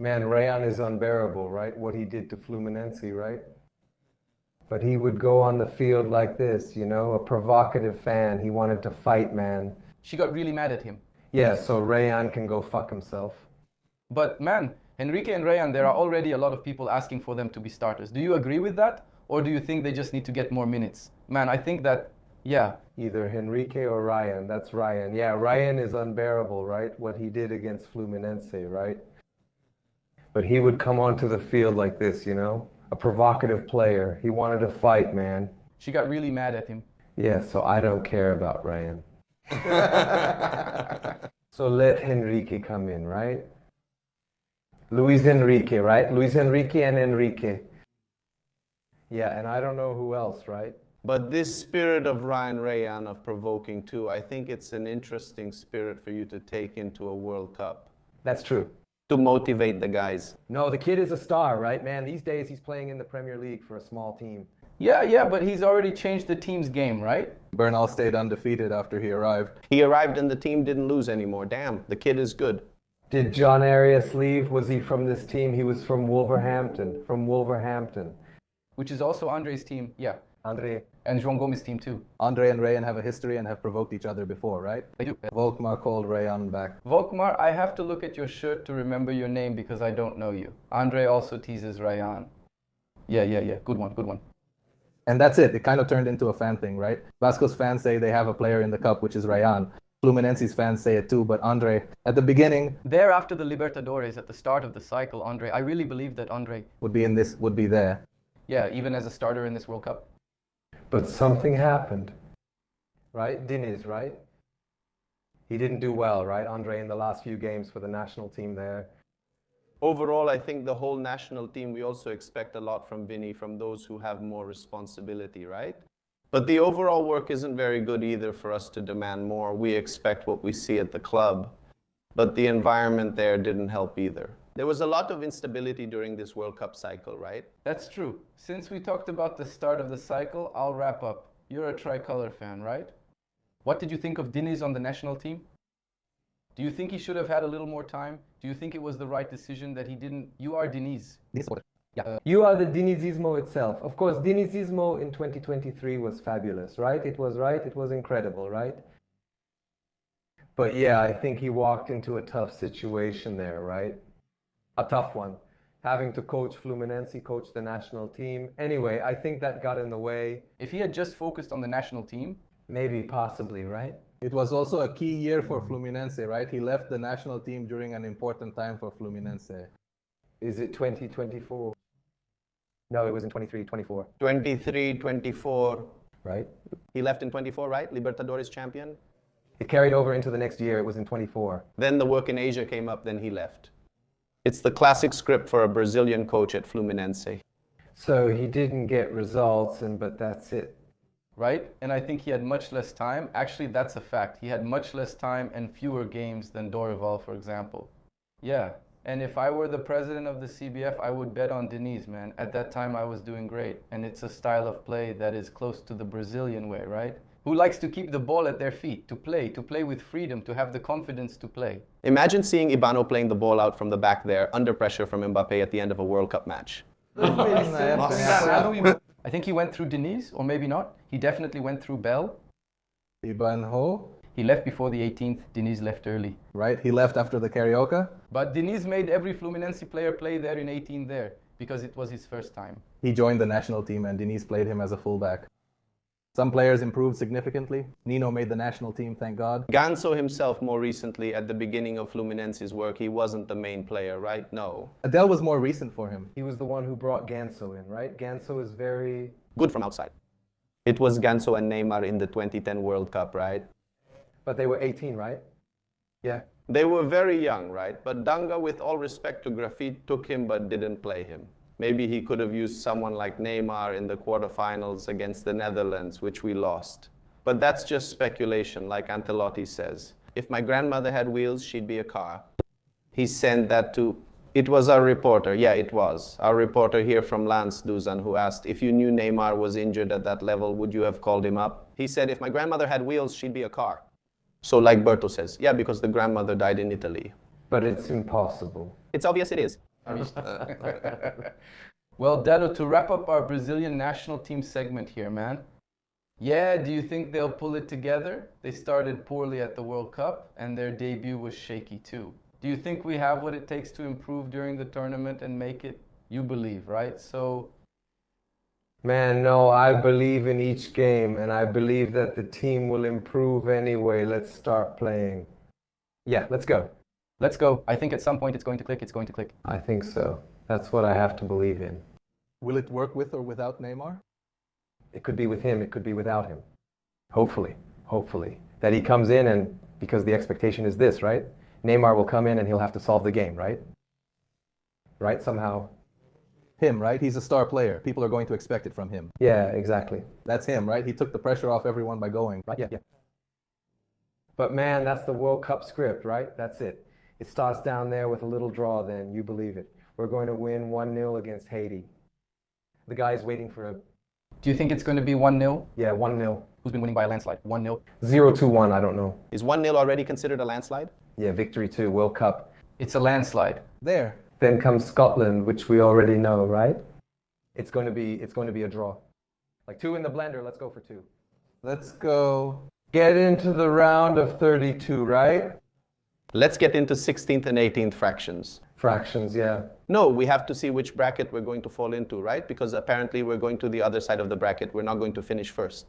Man, Rayan is unbearable, right? What he did to Fluminense, right? But he would go on the field like this, you know, a provocative fan. He wanted to fight, man. She got really mad at him. Yeah, so Rayan can go fuck himself. But man, Henrique and Rayan, there are already a lot of people asking for them to be starters. Do you agree with that? Or do you think they just need to get more minutes? Man, I think that, yeah. Either Henrique or Rayan. That's Rayan. Yeah, Rayan is unbearable, right? What he did against Fluminense, right? But he would come onto the field like this, you know? A provocative player. He wanted to fight, man. She got really mad at him. Yeah, so I don't care about Rayan. So let Henrique come in, right? Luis Enrique, right? Luis Enrique and Enrique. Yeah, and I don't know who else, right? But this spirit of Ryan Rayan of provoking too, I think it's an interesting spirit for you to take into a World Cup. That's true. To motivate the guys. No, the kid is a star, right, man? These days he's playing in the Premier League for a small team. Yeah, but he's already changed the team's game, right? Bernal stayed undefeated after he arrived. He arrived and the team didn't lose anymore. Damn, the kid is good. Did John Arias leave? Was he from this team? He was from Wolverhampton. Which is also Andre's team, yeah. André. And João Gomes' team too. Andre and Rayan have a history and have provoked each other before, right? They do. Volkmar called Rayan back. Volkmar, I have to look at your shirt to remember your name because I don't know you. Andre also teases Rayan. Yeah. Good one. And that's it. It kind of turned into a fan thing, right? Vasco's fans say they have a player in the cup, which is Rayan. Fluminense's fans say it too, but Andre, at the beginning... There after the Libertadores, at the start of the cycle, Andre, I really believe that Andre... would be there. Yeah, even as a starter in this World Cup. But something happened, right? Diniz, right? He didn't do well, right, Andre, in the last few games for the national team there. Overall, I think the whole national team, we also expect a lot from Vinny, from those who have more responsibility, right? But the overall work isn't very good either for us to demand more. We expect what we see at the club, but the environment there didn't help either. There was a lot of instability during this World Cup cycle, right? That's true. Since we talked about the start of the cycle, I'll wrap up. You're a tricolor fan, right? What did you think of Diniz on the national team? Do you think he should have had a little more time? Do you think it was the right decision that he didn't? You are Diniz. Yeah. You are the Dinizismo itself. Of course, Dinizismo in 2023 was fabulous, right? It was incredible, right? But yeah, I think he walked into a tough situation there, right? A tough one. Having to coach Fluminense, coach the national team. Anyway, I think that got in the way. If he had just focused on the national team, maybe, possibly, right? It was also a key year for Fluminense, right? He left the national team during an important time for Fluminense. Is it 2024? No, it was in 23, 24. 23, 24. Right? He left in 24, right? Libertadores champion. It carried over into the next year. It was in 24. Then the work in Asia came up, then he left. It's the classic script for a Brazilian coach at Fluminense. So he didn't get results, but that's it. Right? And I think he had much less time. Actually, that's a fact. He had much less time and fewer games than Dorival, for example. Yeah. And if I were the president of the CBF, I would bet on Diniz, man. At that time, I was doing great. And it's a style of play that is close to the Brazilian way, right? Who likes to keep the ball at their feet, to play with freedom, to have the confidence to play. Imagine seeing Ibano playing the ball out from the back there, under pressure from Mbappe at the end of a World Cup match. I think he went through Diniz, or maybe not. He definitely went through Bell. Ibanho. He left before the 18th. Diniz left early. Right, he left after the Carioca. But Diniz made every Fluminense player play there in 18 there, because it was his first time. He joined the national team and Diniz played him as a fullback. Some players improved significantly. Nino made the national team, thank God. Ganso himself more recently, at the beginning of Fluminense's work, he wasn't the main player, right? No. Adele was more recent for him. He was the one who brought Ganso in, right? Ganso is very... good from outside. It was Ganso and Neymar in the 2010 World Cup, right? But they were 18, right? Yeah. They were very young, right? But Danga, with all respect to Graffiti, took him but didn't play him. Maybe he could have used someone like Neymar in the quarterfinals against the Netherlands, which we lost. But that's just speculation, like Ancelotti says. If my grandmother had wheels, she'd be a car. He sent that to... It was our reporter. Yeah, it was. Our reporter here from Lance Duzan, who asked, if you knew Neymar was injured at that level, would you have called him up? He said, if my grandmother had wheels, she'd be a car. So like Berto says, yeah, because the grandmother died in Italy. But it's impossible. It's obvious it is. Well, Dado, to wrap up our Brazilian national team segment here, man. Yeah, do you think they'll pull it together? They started poorly at the World Cup, and their debut was shaky too. Do you think we have what it takes to improve during the tournament and make it? You believe, right? So, Man, no, I believe in each game, and I believe that the team will improve anyway. Let's start playing. Yeah, let's go. let's go. I think at some point it's going to click. It's going to click. I think so. That's what I have to believe in. Will it work with or without Neymar? It could be with him, it could be without him. Hopefully. That he comes in and, because the expectation is this, right? Neymar will come in and he'll have to solve the game, right? Right, somehow. Him, right? He's a star player. People are going to expect it from him. Yeah, exactly. That's him, right? He took the pressure off everyone by going. Right, yeah. But man, that's the World Cup script, right? That's it. It starts down there with a little draw then, you believe it. We're going to win 1-0 against Haiti. The guy's waiting for a... Do you think it's going to be 1-0? Yeah, 1-0. Who's been winning by a landslide? 1-0? 0-1, I don't know. Is 1-0 already considered a landslide? Yeah, victory too, World Cup. It's a landslide. There. Then comes Scotland, which we already know, right? It's going to be a draw. Like 2 in the blender, let's go for 2. Let's go. Get into the round of 32, right? Let's get into 16th and 18th fractions. Fractions, yeah. No, we have to see which bracket we're going to fall into, right? Because apparently we're going to the other side of the bracket. We're not going to finish first.